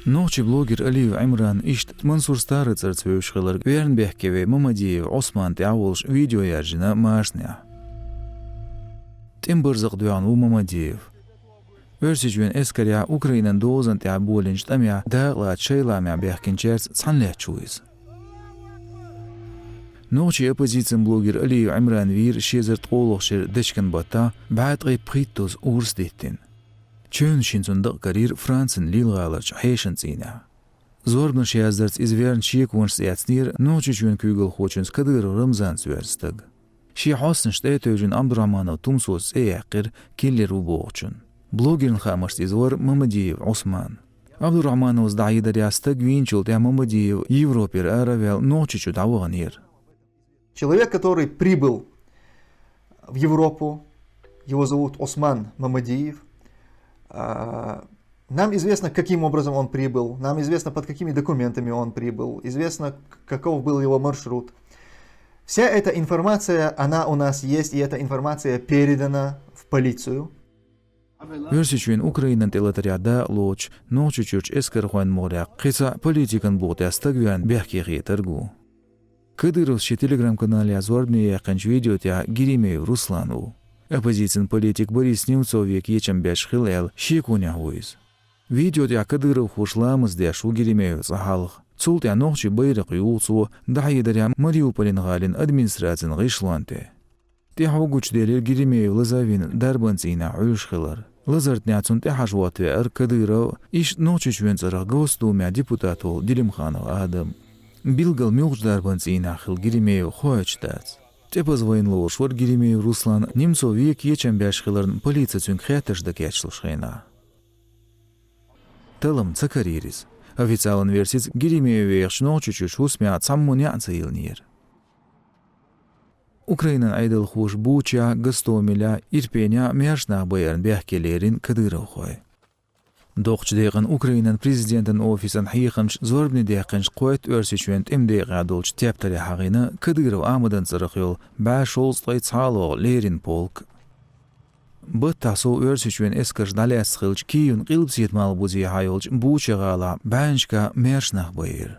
Noqchi bloger Aliyev Imran işt Mansur Starı çerçevüşgeler Wernbehke ve Mamadiyev Osman Teavulş video yarjına maaşnya. Timburzaq duyan u Mamadiyev. Örsijün eskarya Ukraynan dozan tea bolinç tamya dağla çaylamya behkinçers sanlehçuiz. Noqchi opposition bloger Aliyev Imran vir şezert qoloqşer deşkin bata ba'd qipqitos ursdettin. Чön шинзундaq karir Fransın lilğalarç heşin tsina. Zorbn şeyazdırts izvern şiekvunş siyatsnir noqchi jön kügül xoçuns kadir Ramzan süerstag. Şi hasn ştetöjün Abdurrahmanov tumsos eyaqir keller uboqçun. Blogerin xamaşt izvor Mamadiyev Osman. Abdurrahmanov zdayi daryastag vinчul ya Mamadiyev Европер аравел noqchichu davğanir. Человек, который прибыл в Европу, его зовут Осман Мамадиев. Нам известно, каким образом он прибыл, нам известно, под какими документами он прибыл, известно, каков был его маршрут. Вся эта информация, она у нас есть, и эта информация передана в полицию. Örsijün Ukraynan telatariada loç noqchi church eskarxwan moraq qisa politikan boqtastag yan behki tergu. Kadyrov shi Telegram kanali azwarbni yaqinch video tia Girimeyev Ruslanu. Оппозицион политик Борис Немцов век ечем беш хилел шикуня хуиз. Видео tia Kadyrov хушламыз дя шу Гиримеев захалых. Цул tia noqchi bayrak yuğutsu dahi darya Mariupolin galin администрациян gıyşlanti. Tia huguç delil Girimeyev Lizavin darbantsina uyuşkılar. Lizart niatsun tia hajvat ve Kadyrov iş noqchi çüventsaraq gostumya deputatol Dilimkhanov adam. Bilgal mülç darbantsina xil Girimeyev xoyçtats. Тепоз военлош вор Гиримеев Руслан Немцов век ечем бяшхиларн полицияцюн хятажда кячлышхайна. Талым цакаририс. Официалын версиц Гиримеев векшночучуш усмя цаммуня цаилнир. Украинан айдыл хуш Буча, Гостомеля, Ирпеня мяшна байырн бяхкелерин Kadyrov хой. Doqç deqin Ukrainan prezidentin ofisan hiyqinç zorbni deqinç qoyt örsiçvent imde qadolç teptali haqina Kadyrov amadan tsırıqyol başol staytsalo lerin polk. Bu taso örsiçven eskaj dalyas xilç kiyun qilbs yetmal buzi hayolç Bucha gala banşka mersnaq bayır.